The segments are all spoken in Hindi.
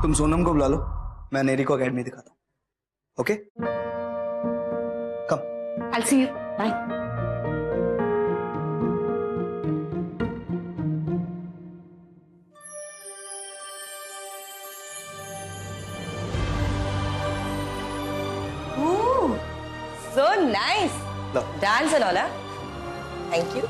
तुम सोनम को बुला लो, मैं नेरी को एकेडमी दिखाता हूँ। Okay come. I'll see you. Bye. Ooh, so nice. Low. Dance and all, huh? Thank you.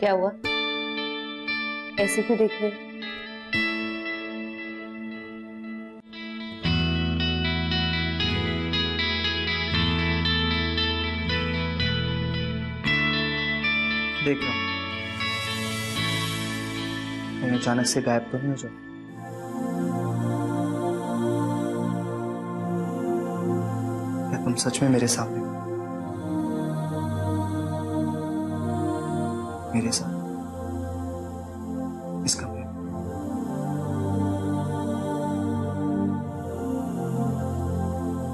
क्या हुआ? ऐसे क्यों देख रहे? देख रहा हूँ, कहीं अचानक से गायब तो नहीं हो जाए। क्या तुम सच में मेरे सामने हो? मेरे साथ इस कमरे में?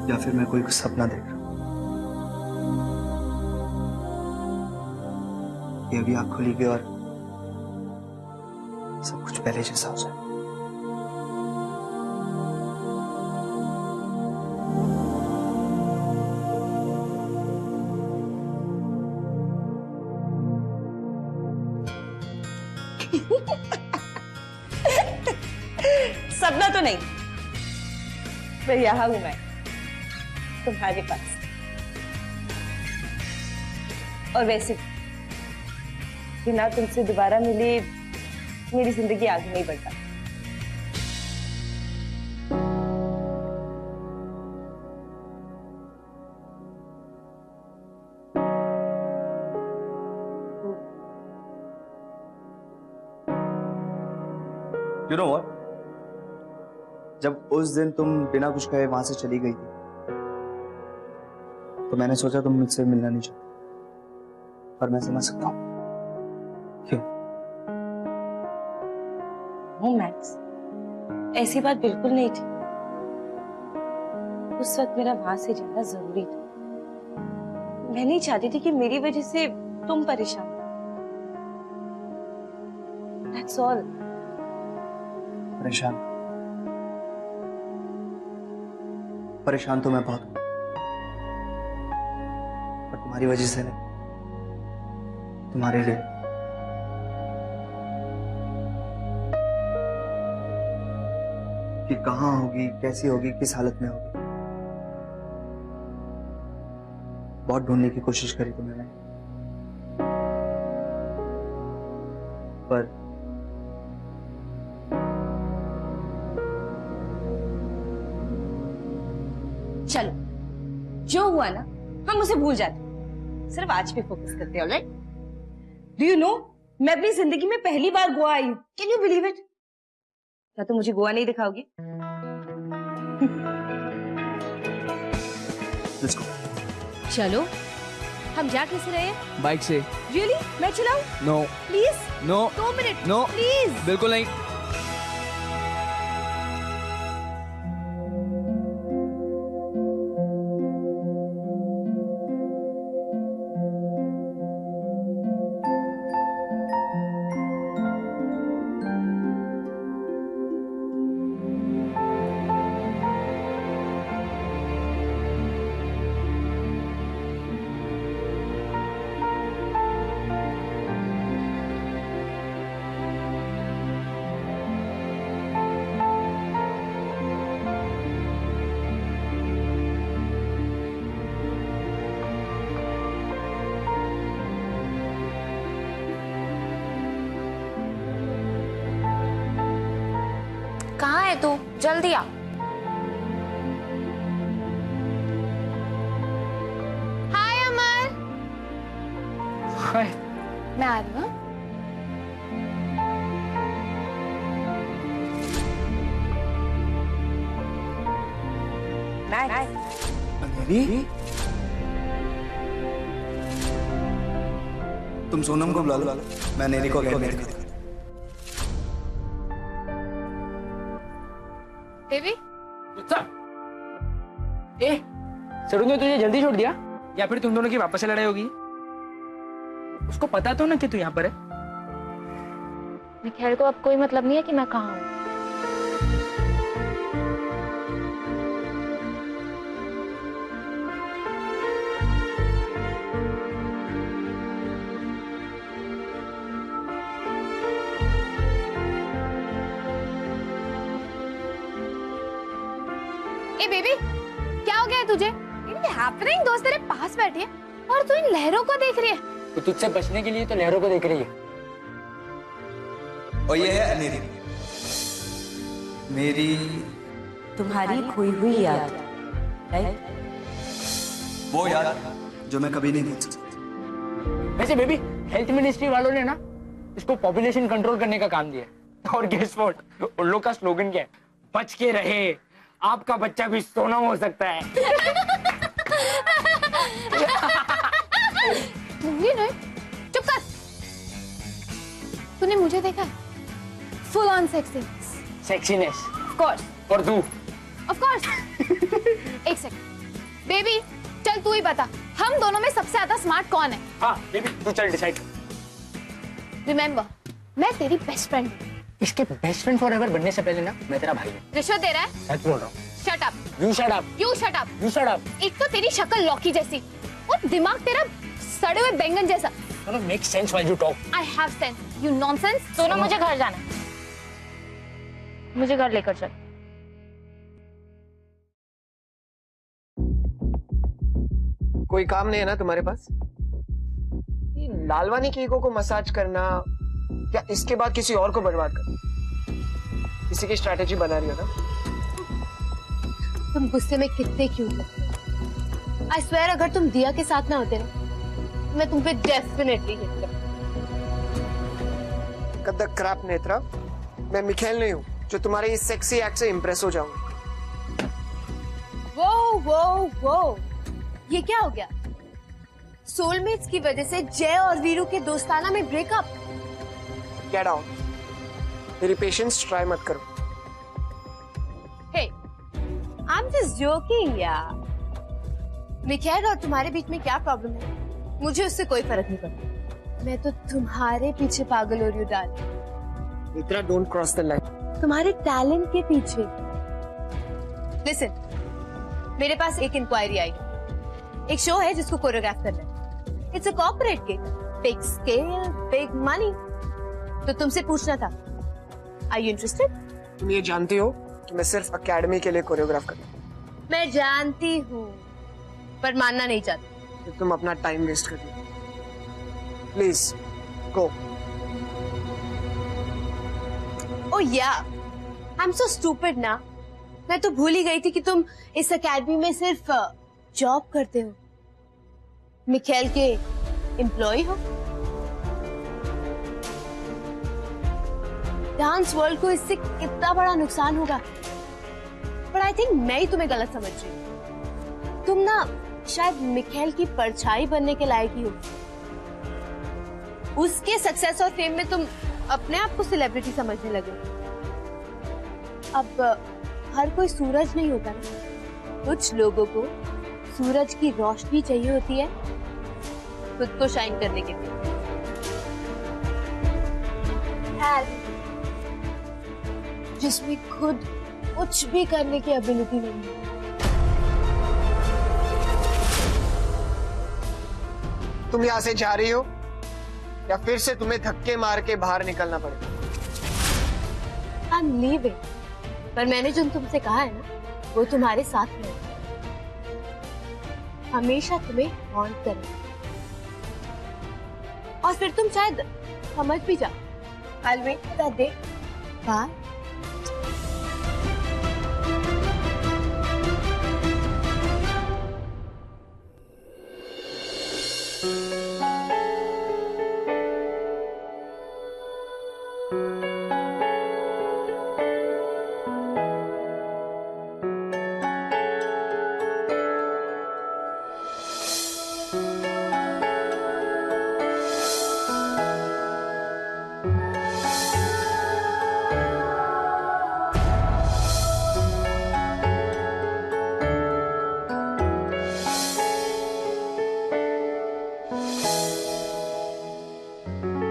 या फिर मैं कोई सपना देख रहा हूं? ये अभी आँख खुली गई और सब कुछ पहले जैसा हो जाए। सपना तो नहीं, पर यहाँ हूं मैं तुम्हारे पास। और वैसे बिना तुमसे दोबारा मिले मेरी जिंदगी आगे नहीं बढ़ता। You know what? जब उस दिन तुम बिना कुछ कहे वहां से चली गई थी, तो मैंने सोचा तुम मुझसे मिलना नहीं चाहती, पर मैं समझ सकता हूँ क्यों। मैक्स, ऐसी बात बिल्कुल नहीं थी। उस वक्त मेरा वहां से जाना जरूरी था। मैं नहीं चाहती थी कि मेरी वजह से तुम परेशान हो। That's all. परेशान तो मैं बहुत हूं, पर तुम्हारी वजह से नहीं, तुम्हारे लिए। कि कहां होगी, कैसी होगी, किस हालत में होगी, बहुत ढूंढने की कोशिश करी तुम्हें मैंने, पर चलो, जो हुआ ना हम उसे भूल जाते, सिर्फ आज पे फोकस करते हैं। ऑलराइट? डू यू नो, मैं अपनी जिंदगी में पहली बार गोवा आई हूं। Can you believe it? क्या तुम मुझे गोवा नहीं दिखाओगे? Let's go. चलो, हम जा कैसे रहे? बाइक से। रियली? मैं चलाऊं? No please? No 2 minute no please. बिल्कुल नहीं। कहाँ है तू? जल्दी आ। हाय अमर। हाय। मैं आ रही हूँ। नाइस। अंधेरी? तुम सोनम को बुला लो, मैं नेरी को अकेडमी दिखा दूंगा। बेबी ए, सरू ने तुझे जल्दी छोड़ दिया या फिर तुम दोनों की वापस से लड़ाई होगी? उसको पता तो ना कि तू यहाँ पर है। मिखाइल को अब कोई मतलब नहीं है कि मैं कहाँ हूँ। ए बेबी, क्या हो गया है तुझे? हैपनिंग, दोस्त तेरे पास बैठी है और तू इन लहरों को देख रही है। तो तुझसे बचने के लिए तो लहरों को देख रही है। और ये है अनेरी, मेरी तुम्हारी खोई हुई याद, राइट? वो याद जो मैं कभी नहीं भूल सकता। वैसे बेबी, हेल्थ मिनिस्ट्री वालों ने ना इसको पॉपुलेशन कंट्रोल करने का काम दिया है। और गेस व्हाट, उन लोग का स्लोगन क्या है? बच के रहे, आपका बच्चा भी सोनम हो सकता है। नहीं, चुप कर। तूने मुझे देखा है? Full on sexy. Sexiness. Of course. और तू? Of course. एक सेकंड। बेबी, चल तू ही बता, हम दोनों में सबसे ज्यादा स्मार्ट कौन है? हाँ बेबी, तू चल डिसाइड। रिमेम्बर, मैं तेरी बेस्ट फ्रेंड हूँ। इसके बेस्ट फ्रेंड फॉरएवर बनने से पहले ना मैं तेरा भाई हूँ। रिश्वत दे रहा है? सच बोल रहा हूँ। Shut up. You shut up. You shut up. You shut up. एक तो तेरी शक्ल लौकी जैसी और दिमाग तेरा सड़े हुए बैंगन जैसा। दोनों make sense while you talk. I have sense, you nonsense। दोनों मुझे घर जाना है। मुझे घर लेकर चल। कोई काम नहीं है ना तुम्हारे पास? ये लालवानी की ईगो को मसाज करना या इसके बाद किसी और को बर्बाद करना, किसी की स्ट्रैटेजी बना रही हो ना? तुम गुस्से में कितने क्यों थे? I swear, अगर तुम दिया के साथ ना होते ना, मैं तुम पे डेफिनेटली हिट करती। कद द क्रैप नेत्रा, मैं मिखाइल नहीं हूँ जो तुम्हारे इस सेक्सी एक्ट से इंप्रेस हो जाऊंगा। वो ये क्या हो गया? सोलमेट्स की वजह से जय और वीरू के दोस्ताना में ब्रेकअप। Get out. मेरी पेशेंस ट्राई मत करो। हे, आई एम जस्ट जोकिंग यार। मिखाइल और तुम्हारे बीच में क्या प्रॉब्लम है? मुझे उससे कोई फर्क नहीं पड़ता। मैं तो तुम्हारे पीछे पागल हो रही हूँ darling. Netra, don't cross the line. तुम्हारे टैलेंट के पीछे। लिसन, मेरे पास एक इंक्वायरी आई। एक शो है जिसको कोरियोग्राफ करना है। It's a corporate gig, big scale, big money. तो तुमसे पूछना था, आर यू इंटरेस्टेड? तुम ये जानती हो कि मैं सिर्फ एकेडमी के लिए कोरियोग्राफ करता हूँ। मैं जानती हूँ, पर मानना नहीं चाहती। तो तुम अपना टाइम वेस्ट कर रही हो। Please go. ओ या, आई एम सो स्टूपिड ना। मैं तो भूल ही गई थी कि तुम इस एकेडमी में सिर्फ जॉब करते हो, मिखाइल के एम्प्लॉय हो। डांस वर्ल्ड को इससे कितना बड़ा नुकसान होगा, पर आई थिंक मैं ही तुम्हें गलत समझ रही हूँ। तुम ना शायद मिखाइल की परछाई बनने के लायक ही हो। उसके सक्सेस और फेम में तुम अपने आप को सेलिब्रिटी समझने लगे। अब हर कोई सूरज नहीं होता ना, कुछ लोगों को सूरज की रोशनी चाहिए होती है खुद को शाइन करने के लिए। जिसमें खुद कुछ भी करने की एबिलिटी नहीं है। तुम यहाँ से जा रही हो या फिर से तुम्हें धक्के मार के बाहर निकलना पड़ेगा? आई एम लीविंग, पर मैंने जो तुमसे कहा है ना, वो तुम्हारे साथ में है। हमेशा तुम्हें हॉन्ट करें, और फिर तुम शायद समझ भी जाओ। I'll wait for that day. Bye.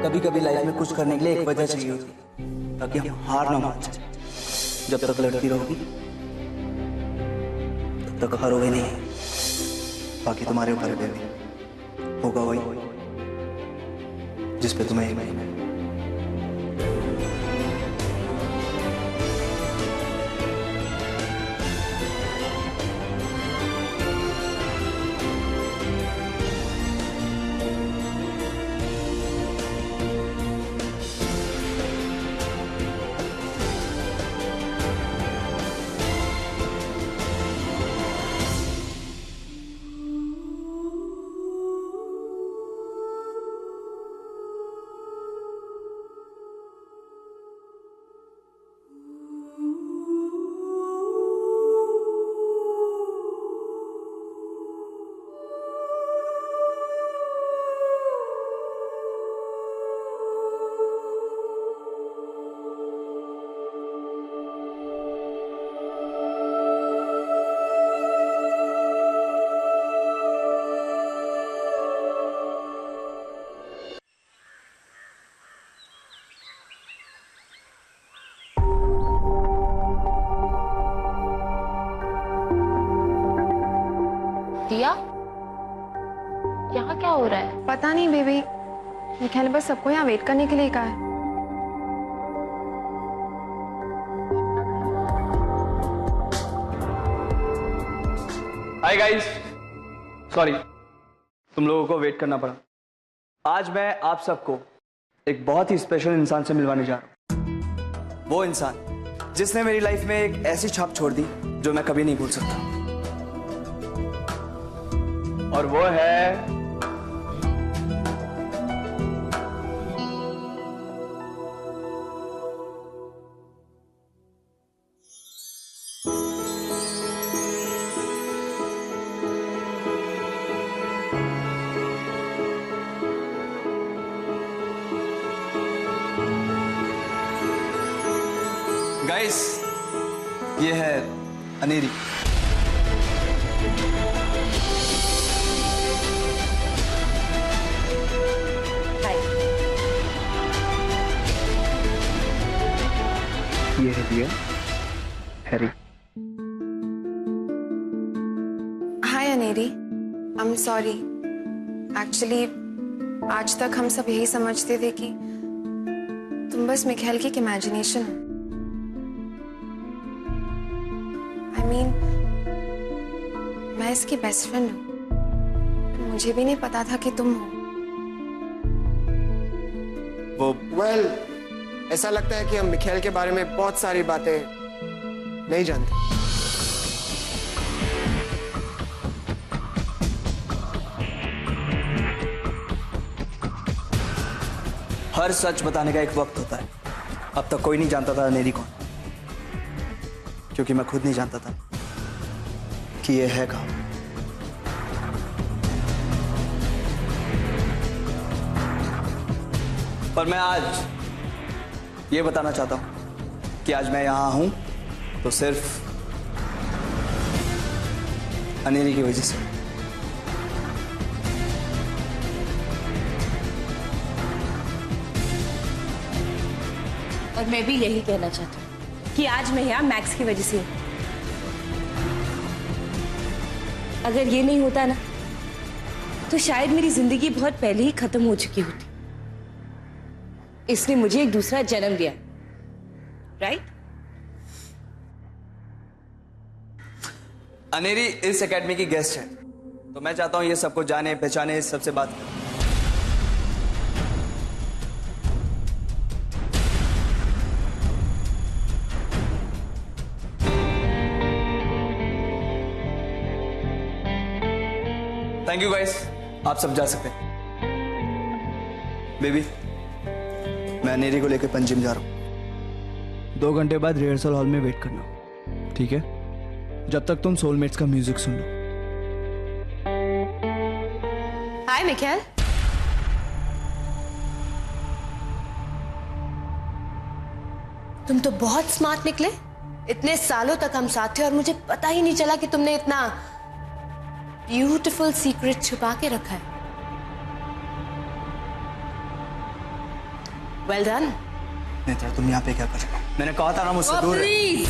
कभी कभी लाइफ में कुछ करने के लिए एक वजह चाहिए होती है, ताकि हम हार ना मान जाए। जब तक लड़ती रहोगी तब तक हारोगे नहीं। बाकी तुम्हारे ऊपर है बेबी, होगा वही जिस पे तुम्हें यकीन है। दिया, यहाँ क्या हो रहा है? पता नहीं बेबी, निखिल ने बस सबको यहाँ वेट करने के लिए कहा है। हाय गाइस, सॉरी तुम लोगों को वेट करना पड़ा। आज मैं आप सबको एक बहुत ही स्पेशल इंसान से मिलवाने जा रहा हूँ। वो इंसान जिसने मेरी लाइफ में एक ऐसी छाप छोड़ दी जो मैं कभी नहीं भूल सकता, और वो है गाइस, ये है अनेरी। ये है दिया, Harry. Hi Aneri, I am sorry. Actually आज तक हम सब यही समझते थे कि तुम बस मिखेल की इमेजिनेशन हो। आई मीन, मैं इसकी बेस्ट फ्रेंड हूँ। मुझे भी नहीं पता था कि तुम हो। वो ऐसा लगता है कि हम मिखेल के बारे में बहुत सारी बातें नहीं जानते। हर सच बताने का एक वक्त होता है। अब तक कोई नहीं जानता था अनेरी कौन, क्योंकि मैं खुद नहीं जानता था कि ये है कहाँ। पर मैं आज ये बताना चाहता हूं कि आज मैं यहां हूं तो सिर्फ अनेरी की वजह से। और मैं भी यही कहना चाहती हूँ कि आज मैं यहाँ मैक्स की वजह से हूँ। अगर ये नहीं होता ना तो शायद मेरी जिंदगी बहुत पहले ही खत्म हो चुकी होती। इसने मुझे एक दूसरा जन्म दिया, राइट? अनेरी इस एकेडमी की गेस्ट है, तो मैं चाहता हूं ये सबको जाने पहचाने, इस सबसे बात करें। थैंक यू गाइस, आप सब जा सकते हैं। बेबी, मैं अनेरी को लेकर पंजिम जा रहा हूं। 2 घंटे बाद रिहर्सल हॉल में वेट करना, ठीक है? जब तक तुम सोलमेट्स का म्यूजिक सुन लो। हाय मिखेल। तुम तो बहुत स्मार्ट निकले। इतने सालों तक हम साथ थे और मुझे पता ही नहीं चला कि तुमने इतना ब्यूटीफुल सीक्रेट छुपा के रखा है। Well done. नेत्रा, तुम यहाँ पे क्या कर रहे हो? मैंने कहा था ना मुझसे दूर रहे। प्लीज।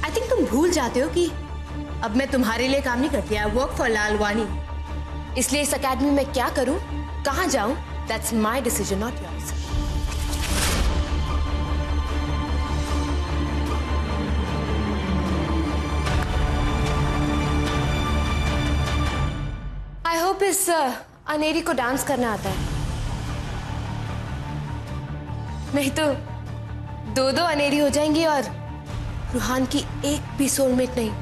आई थिंक तुम भूल जाते हो कि अब मैं तुम्हारे लिए काम नहीं करती। I work for Lalwani. इसलिए इस अकेडमी में क्या करूं, कहां जाऊं, that's my decision, not yours. I hope इस अनेरी को डांस करना आता है, नहीं तो दो दो अनेरी हो जाएंगी और रूहान की एक भी सोलमेट नहीं।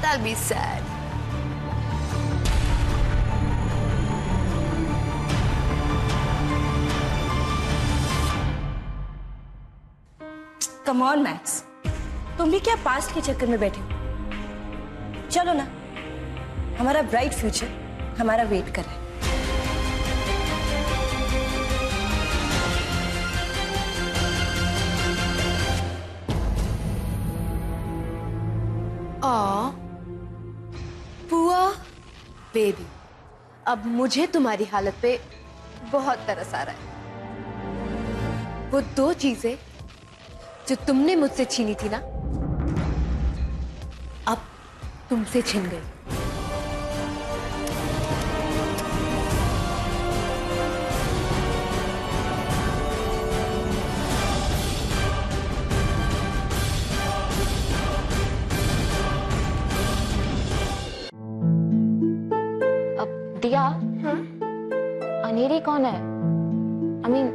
That'll be sad. Come on max, तुम भी क्या पास्ट के चक्कर में बैठे हो? चलो ना, हमारा ब्राइट फ्यूचर हमारा वेट कर रहा है। पुआ बेबी, अब मुझे तुम्हारी हालत पे बहुत तरस आ रहा है। वो दो चीजें जो तुमने मुझसे छीनी थी ना, अब तुमसे छिन गई। दिया, अनेरी कौन है? I mean,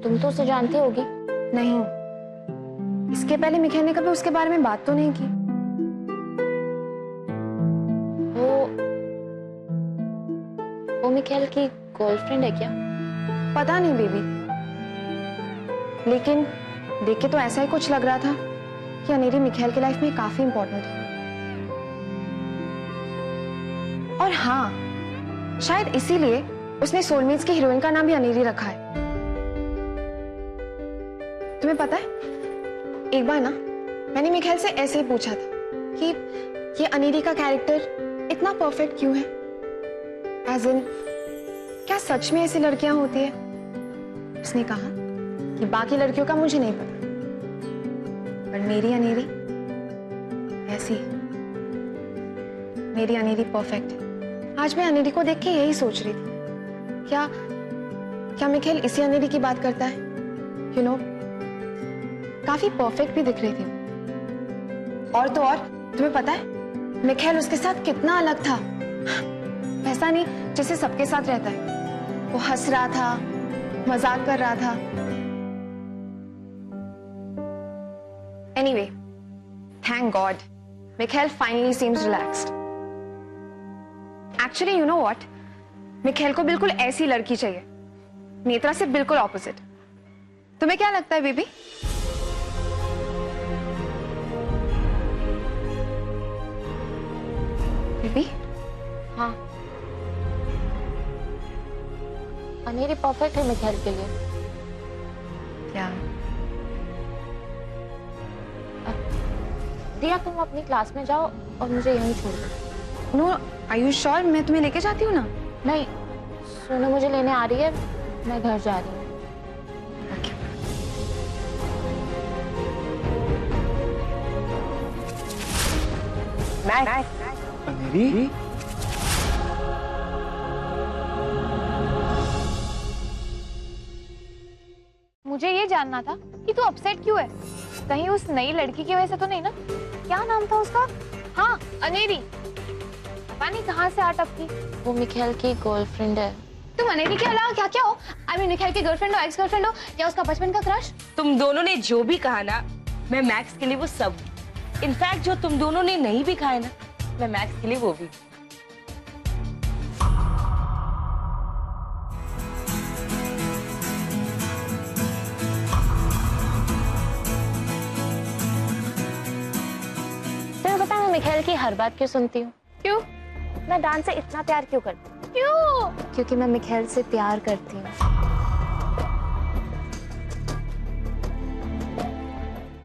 तुम तो उसे जानती होगी। नहीं, इसके पहले मिखेल ने कभी उसके बारे में बात तो नहीं की। वो मिखेल की गर्लफ्रेंड है क्या? पता नहीं बेबी, लेकिन देख के तो ऐसा ही कुछ लग रहा था कि अनेरी मिखेल की लाइफ में काफी इंपॉर्टेंट है। और हाँ, शायद इसीलिए उसने सोलमेट्स की हीरोइन का नाम भी अनेरी रखा है। तुम्हें पता है, एक बार ना मैंने मिखेल से ऐसे ही पूछा था कि ये अनेरी का कैरेक्टर इतना परफेक्ट क्यों है, एज इन क्या सच में ऐसी लड़कियां होती है? उसने कहा कि बाकी लड़कियों का मुझे नहीं पता, पर मेरी अनेरी ऐसी है। मेरी अनेरी परफेक्ट है। आज मैं अनेरी को देख के यही सोच रही थी, क्या मिखेल इसी अनेरी की बात करता है? यू नो, काफी परफेक्ट भी दिख रही थी। और तो और तुम्हें पता है, मिखेल उसके साथ कितना अलग था। ऐसा नहीं जैसे सबके साथ रहता है। वो हंस रहा था, मजाक कर रहा था। Anyway, thank God, Michelle finally seems relaxed. Actually you know what, Michelle को बिल्कुल ऐसी लड़की चाहिए, नेत्रा से बिल्कुल ऑपोजिट। तुम्हें क्या लगता है बेबी? बेबी? हाँ, अनेरी परफेक्ट है मिखेल के लिए। क्या? दिया, तुम अपनी क्लास में जाओ और मुझे यहीं छोड़ दो। No, are you sure? मैं तुम्हें लेके जाती हूँ ना। नहीं, सोनू मुझे लेने आ रही है, मैं घर जा रही हूँ। अनेरी? मुझे ये जानना था कि तू अपसेट क्यों है? कहीं उस नई लड़की की वजह से तो नहीं ना? क्या नाम था उसका? हाँ, अनेरी। पता नहीं कहाँ से आ टपकी। वो मिखेल की गर्लफ्रेंड है। तुम अनेरी के अलावा क्या क्या हो? आई मीन, मिखेल की गर्लफ्रेंड हो, एक्स गर्लफ्रेंड हो, या उसका बचपन का क्रश? तुम दोनों ने जो भी कहा ना, मैं मैक्स के लिए वो सब। इनफैक्ट जो तुम दोनों ने नहीं भी खाए ना, मैं मैक्स के लिए वो भी। तुम्हें पता है मैं मिखेल की हर बात क्यों सुनती हूँ? क्यों? मैं डांस से इतना प्यार क्यों करती हूँ? क्यों? क्योंकि मैं मिखेल से प्यार करती हूँ।